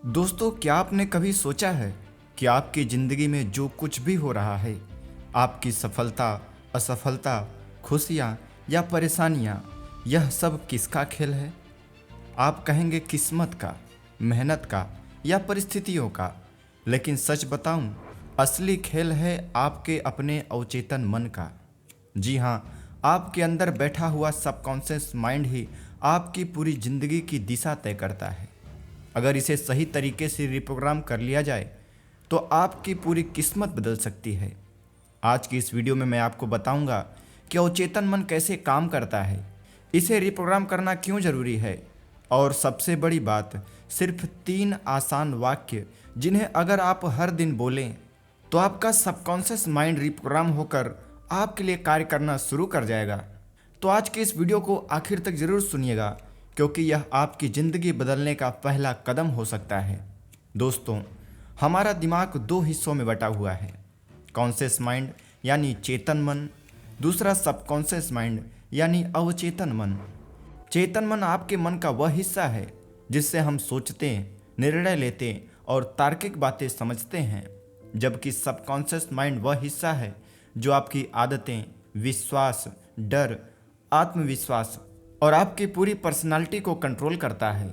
दोस्तों, क्या आपने कभी सोचा है कि आपकी ज़िंदगी में जो कुछ भी हो रहा है, आपकी सफलता, असफलता, खुशियाँ या परेशानियाँ, यह सब किसका खेल है? आप कहेंगे किस्मत का, मेहनत का या परिस्थितियों का। लेकिन सच बताऊं, असली खेल है आपके अपने अवचेतन मन का। जी हाँ, आपके अंदर बैठा हुआ सबकॉन्शियस माइंड ही आपकी पूरी ज़िंदगी की दिशा तय करता है। अगर इसे सही तरीके से रिप्रोग्राम कर लिया जाए तो आपकी पूरी किस्मत बदल सकती है। आज की इस वीडियो में मैं आपको बताऊंगा कि अवचेतन मन कैसे काम करता है, इसे रिप्रोग्राम करना क्यों ज़रूरी है, और सबसे बड़ी बात, सिर्फ 3 आसान वाक्य जिन्हें अगर आप हर दिन बोलें तो आपका सबकॉन्शियस माइंड रिप्रोग्राम होकर आपके लिए कार्य करना शुरू कर जाएगा। तो आज के इस वीडियो को आखिर तक ज़रूर सुनिएगा, क्योंकि यह आपकी ज़िंदगी बदलने का पहला कदम हो सकता है। दोस्तों, हमारा दिमाग 2 हिस्सों में बटा हुआ है। कॉन्शियस माइंड यानी चेतन मन, दूसरा सबकॉन्शियस माइंड यानी अवचेतन मन। चेतन मन आपके मन का वह हिस्सा है जिससे हम सोचते, निर्णय लेते और तार्किक बातें समझते हैं, जबकि सबकॉन्शियस माइंड वह हिस्सा है जो आपकी आदतें, विश्वास, डर, आत्मविश्वास और आपकी पूरी पर्सनालिटी को कंट्रोल करता है।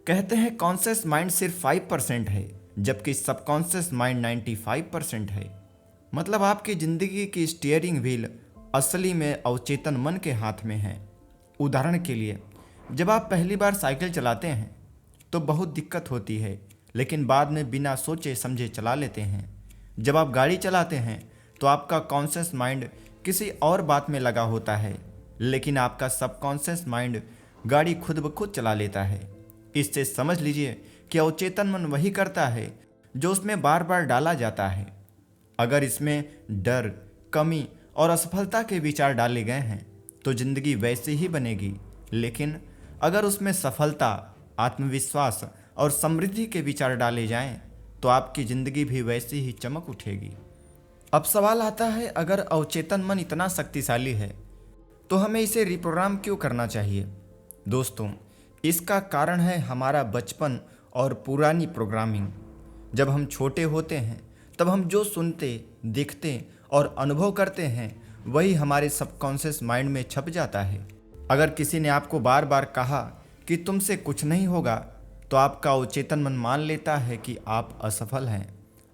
कहते हैं कॉन्शियस माइंड सिर्फ 5% है, जबकि सबकॉन्शियस माइंड 95% है। मतलब आपकी ज़िंदगी की स्टीयरिंग व्हील असली में अवचेतन मन के हाथ में है। उदाहरण के लिए, जब आप पहली बार साइकिल चलाते हैं तो बहुत दिक्कत होती है, लेकिन बाद में बिना सोचे समझे चला लेते हैं। जब आप गाड़ी चलाते हैं तो आपका कॉन्शियस माइंड किसी और बात में लगा होता है, लेकिन आपका सबकॉन्शियस माइंड गाड़ी खुद ब खुद चला लेता है। इससे समझ लीजिए कि अवचेतन मन वही करता है जो उसमें बार बार डाला जाता है। अगर इसमें डर, कमी और असफलता के विचार डाले गए हैं तो जिंदगी वैसे ही बनेगी, लेकिन अगर उसमें सफलता, आत्मविश्वास और समृद्धि के विचार डाले जाएं तो आपकी ज़िंदगी भी वैसी ही चमक उठेगी। अब सवाल आता है, अगर अवचेतन मन इतना शक्तिशाली है तो हमें इसे रिप्रोग्राम क्यों करना चाहिए? दोस्तों, इसका कारण है हमारा बचपन और पुरानी प्रोग्रामिंग। जब हम छोटे होते हैं तब हम जो सुनते, देखते और अनुभव करते हैं वही हमारे सबकॉन्शियस माइंड में छप जाता है। अगर किसी ने आपको बार बार कहा कि तुमसे कुछ नहीं होगा तो आपका अवचेतन मन मान लेता है कि आप असफल हैं।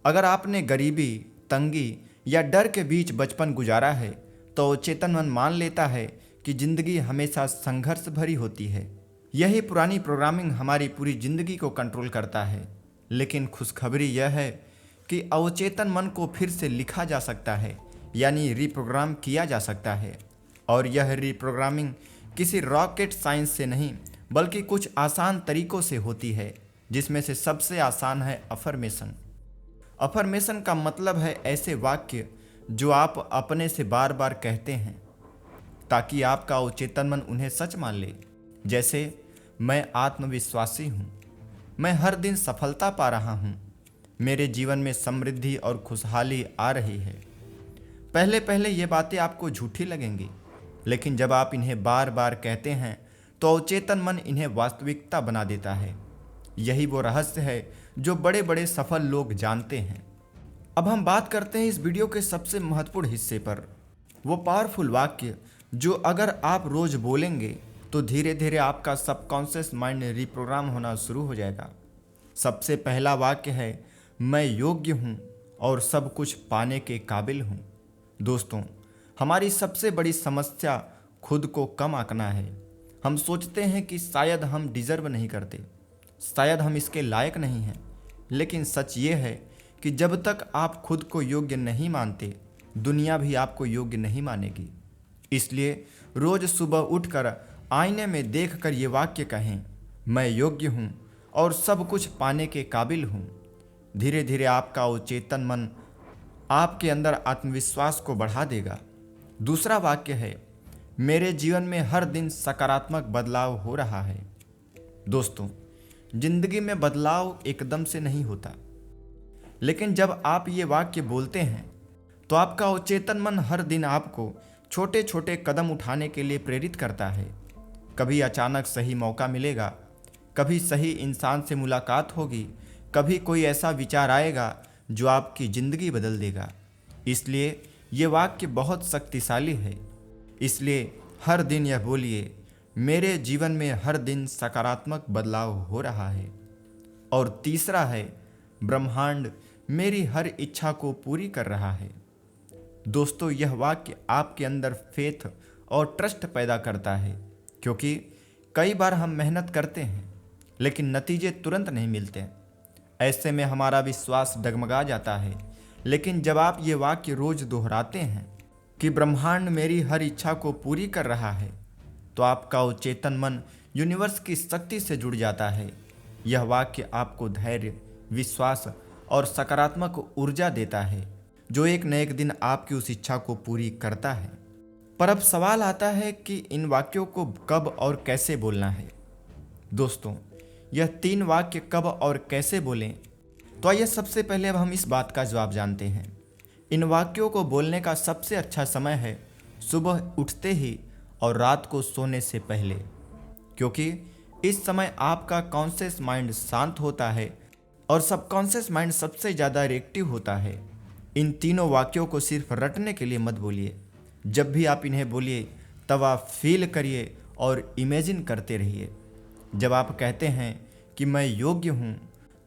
अगर आपने गरीबी, तंगी या डर के बीच बचपन गुजारा है तो अवचेतन मन मान लेता है कि जिंदगी हमेशा संघर्ष भरी होती है। यही पुरानी प्रोग्रामिंग हमारी पूरी जिंदगी को कंट्रोल करता है। लेकिन खुशखबरी यह है कि अवचेतन मन को फिर से लिखा जा सकता है, यानी रिप्रोग्राम किया जा सकता है। और यह रिप्रोग्रामिंग किसी रॉकेट साइंस से नहीं, बल्कि कुछ आसान तरीकों से होती है, जिसमें से सबसे आसान है अफर्मेशन। अफर्मेशन का मतलब है ऐसे वाक्य जो आप अपने से बार बार कहते हैं ताकि आपका अवचेतन मन उन्हें सच मान ले। जैसे, मैं आत्मविश्वासी हूँ, मैं हर दिन सफलता पा रहा हूँ, मेरे जीवन में समृद्धि और खुशहाली आ रही है। पहले पहले ये बातें आपको झूठी लगेंगी, लेकिन जब आप इन्हें बार बार कहते हैं तो अवचेतन मन इन्हें वास्तविकता बना देता है। यही वो रहस्य है जो बड़े बड़े सफल लोग जानते हैं। अब हम बात करते हैं इस वीडियो के सबसे महत्वपूर्ण हिस्से पर, वो पावरफुल वाक्य जो अगर आप रोज बोलेंगे तो धीरे धीरे आपका सबकॉन्शियस माइंड रिप्रोग्राम होना शुरू हो जाएगा। सबसे पहला वाक्य है, मैं योग्य हूँ और सब कुछ पाने के काबिल हूँ। दोस्तों, हमारी सबसे बड़ी समस्या खुद को कम आंकना है। हम सोचते हैं कि शायद हम डिजर्व नहीं करते, शायद हम इसके लायक नहीं हैं। लेकिन सच ये है कि जब तक आप खुद को योग्य नहीं मानते, दुनिया भी आपको योग्य नहीं मानेगी। इसलिए रोज सुबह उठकर आईने में देखकर ये वाक्य कहें, मैं योग्य हूँ और सब कुछ पाने के काबिल हूँ। धीरे धीरे आपका अवचेतन मन आपके अंदर आत्मविश्वास को बढ़ा देगा। दूसरा वाक्य है, मेरे जीवन में हर दिन सकारात्मक बदलाव हो रहा है। दोस्तों, जिंदगी में बदलाव एकदम से नहीं होता, लेकिन जब आप ये वाक्य बोलते हैं तो आपका अवचेतन मन हर दिन आपको छोटे छोटे कदम उठाने के लिए प्रेरित करता है। कभी अचानक सही मौका मिलेगा, कभी सही इंसान से मुलाकात होगी, कभी कोई ऐसा विचार आएगा जो आपकी ज़िंदगी बदल देगा। इसलिए ये वाक्य बहुत शक्तिशाली है। इसलिए हर दिन यह बोलिए, मेरे जीवन में हर दिन सकारात्मक बदलाव हो रहा है। और तीसरा है, ब्रह्मांड मेरी हर इच्छा को पूरी कर रहा है। दोस्तों, यह वाक्य आपके अंदर फेथ और ट्रस्ट पैदा करता है, क्योंकि कई बार हम मेहनत करते हैं लेकिन नतीजे तुरंत नहीं मिलते। ऐसे में हमारा विश्वास डगमगा जाता है। लेकिन जब आप ये वाक्य रोज दोहराते हैं कि ब्रह्मांड मेरी हर इच्छा को पूरी कर रहा है, तो आपका वो चेतन मन यूनिवर्स की शक्ति से जुड़ जाता है। यह वाक्य आपको धैर्य, विश्वास और सकारात्मक ऊर्जा देता है, जो एक न एक दिन आपकी उस इच्छा को पूरी करता है। पर अब सवाल आता है कि इन वाक्यों को कब और कैसे बोलना है। दोस्तों, यह 3 वाक्य कब और कैसे बोलें, तो आइए सबसे पहले अब हम इस बात का जवाब जानते हैं। इन वाक्यों को बोलने का सबसे अच्छा समय है सुबह उठते ही और रात को सोने से पहले, क्योंकि इस समय आपका कॉन्शियस माइंड शांत होता है और सबकॉन्शियस माइंड सबसे ज़्यादा रिएक्टिव होता है। इन तीनों वाक्यों को सिर्फ रटने के लिए मत बोलिए। जब भी आप इन्हें बोलिए तब आप फील करिए और इमेजिन करते रहिए। जब आप कहते हैं कि मैं योग्य हूँ,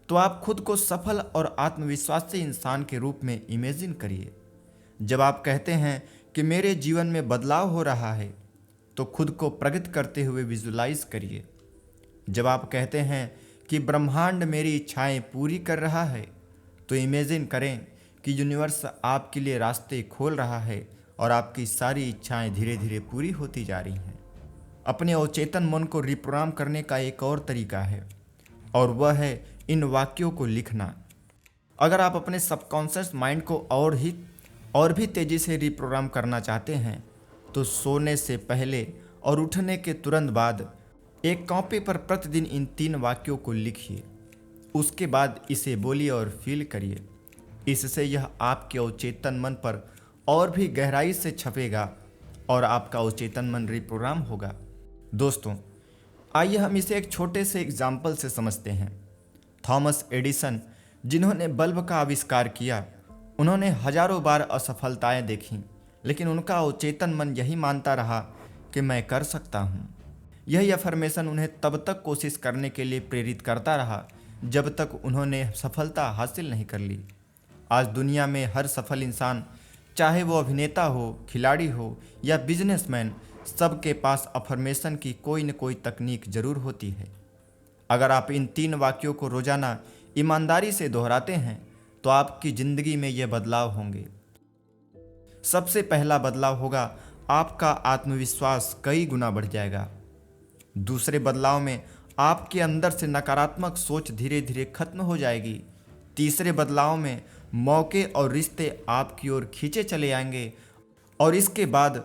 तो आप खुद को सफल और आत्मविश्वासी इंसान के रूप में इमेजिन करिए। जब आप कहते हैं कि मेरे जीवन में बदलाव हो रहा है, तो खुद को प्रगति करते हुए विजुलाइज करिए। जब आप कहते हैं कि ब्रह्मांड मेरी इच्छाएं पूरी कर रहा है, तो इमेजिन करें कि यूनिवर्स आपके लिए रास्ते खोल रहा है और आपकी सारी इच्छाएं धीरे धीरे पूरी होती जा रही हैं। अपने अवचेतन मन को रिप्रोग्राम करने का एक और तरीका है, और वह है इन वाक्यों को लिखना। अगर आप अपने सबकॉन्शियस माइंड को और भी तेज़ी से रिप्रोग्राम करना चाहते हैं, तो सोने से पहले और उठने के तुरंत बाद एक कॉपी पर प्रतिदिन इन 3 वाक्यों को लिखिए। उसके बाद इसे बोलिए और फील करिए। इससे यह आपके अवचेतन मन पर और भी गहराई से छपेगा और आपका अवचेतन मन रिप्रोग्राम होगा। दोस्तों, आइए हम इसे एक छोटे से एग्जाम्पल से समझते हैं। थॉमस एडिसन, जिन्होंने बल्ब का आविष्कार किया, उन्होंने हजारों बार असफलताएं देखीं, लेकिन उनका अवचेतन मन यही मानता रहा कि मैं कर सकता हूँ। यही अफर्मेशन उन्हें तब तक कोशिश करने के लिए प्रेरित करता रहा जब तक उन्होंने सफलता हासिल नहीं कर ली। आज दुनिया में हर सफल इंसान, चाहे वो अभिनेता हो, खिलाड़ी हो या बिजनेसमैन, सबके पास अफर्मेशन की कोई न कोई तकनीक जरूर होती है। अगर आप इन 3 वाक्यों को रोजाना ईमानदारी से दोहराते हैं, तो आपकी जिंदगी में ये बदलाव होंगे। सबसे पहला बदलाव होगा, आपका आत्मविश्वास कई गुना बढ़ जाएगा। दूसरे बदलाव में आपके अंदर से नकारात्मक सोच धीरे धीरे खत्म हो जाएगी। तीसरे बदलाव में मौके और रिश्ते आपकी ओर खींचे चले आएंगे। और इसके बाद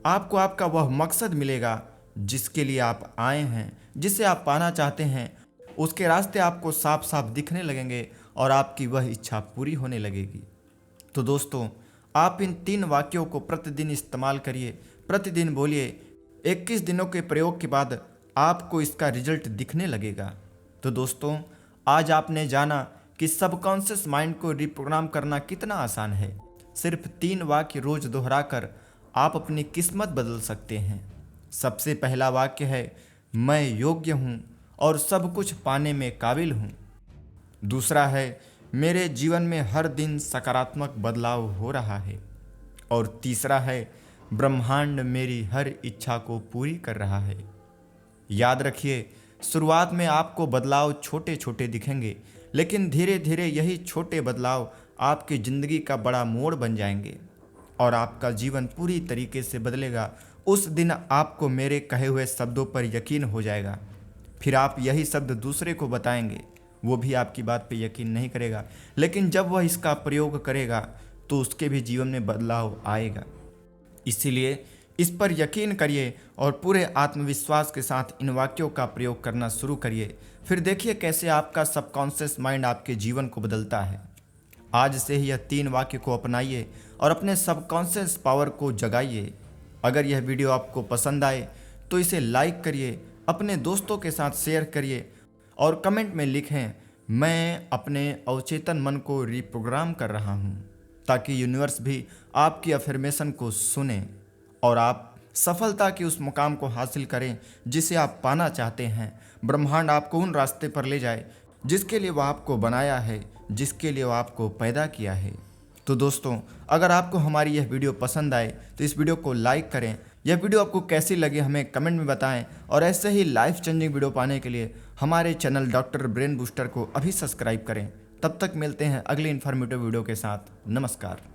आपको आपका वह मकसद मिलेगा जिसके लिए आप आए हैं, जिसे आप पाना चाहते हैं। उसके रास्ते आपको साफ साफ दिखने लगेंगे और आपकी वह इच्छा पूरी होने लगेगी। तो दोस्तों, आप इन 3 वाक्यों को प्रतिदिन इस्तेमाल करिए, प्रतिदिन बोलिए। 21 दिनों के प्रयोग के बाद आपको इसका रिजल्ट दिखने लगेगा। तो दोस्तों, आज आपने जाना कि सबकॉन्शियस माइंड को रिप्रोग्राम करना कितना आसान है। सिर्फ 3 वाक्य रोज दोहराकर आप अपनी किस्मत बदल सकते हैं। सबसे पहला वाक्य है, मैं योग्य हूँ और सब कुछ पाने में काबिल हूँ। दूसरा है, मेरे जीवन में हर दिन सकारात्मक बदलाव हो रहा है। और तीसरा है, ब्रह्मांड मेरी हर इच्छा को पूरी कर रहा है। याद रखिए, शुरुआत में आपको बदलाव छोटे छोटे दिखेंगे, लेकिन धीरे धीरे यही छोटे बदलाव आपकी ज़िंदगी का बड़ा मोड़ बन जाएंगे और आपका जीवन पूरी तरीके से बदलेगा। उस दिन आपको मेरे कहे हुए शब्दों पर यकीन हो जाएगा। फिर आप यही शब्द दूसरे को बताएंगे, वो भी आपकी बात पे यकीन नहीं करेगा, लेकिन जब वह इसका प्रयोग करेगा तो उसके भी जीवन में बदलाव आएगा। इसीलिए इस पर यकीन करिए और पूरे आत्मविश्वास के साथ इन वाक्यों का प्रयोग करना शुरू करिए। फिर देखिए कैसे आपका सबकॉन्शियस माइंड आपके जीवन को बदलता है। आज से ही यह 3 वाक्य को अपनाइए और अपने सबकॉन्शियस पावर को जगाइए। अगर यह वीडियो आपको पसंद आए तो इसे लाइक करिए, अपने दोस्तों के साथ शेयर करिए और कमेंट में लिखें, मैं अपने अवचेतन मन को रिप्रोग्राम कर रहा हूँ, ताकि यूनिवर्स भी आपकी अफर्मेशन को सुने और आप सफलता के उस मुकाम को हासिल करें जिसे आप पाना चाहते हैं। ब्रह्मांड आपको उन रास्ते पर ले जाए जिसके लिए वह आपको बनाया है, जिसके लिए वह आपको पैदा किया है। तो दोस्तों, अगर आपको हमारी यह वीडियो पसंद आए तो इस वीडियो को लाइक करें। यह वीडियो आपको कैसी लगी हमें कमेंट में बताएं और ऐसे ही लाइफ चेंजिंग वीडियो पाने के लिए हमारे चैनल डॉक्टर ब्रेन बूस्टर को अभी सब्सक्राइब करें। तब तक मिलते हैं अगले इन्फॉर्मेटिव वीडियो के साथ। नमस्कार।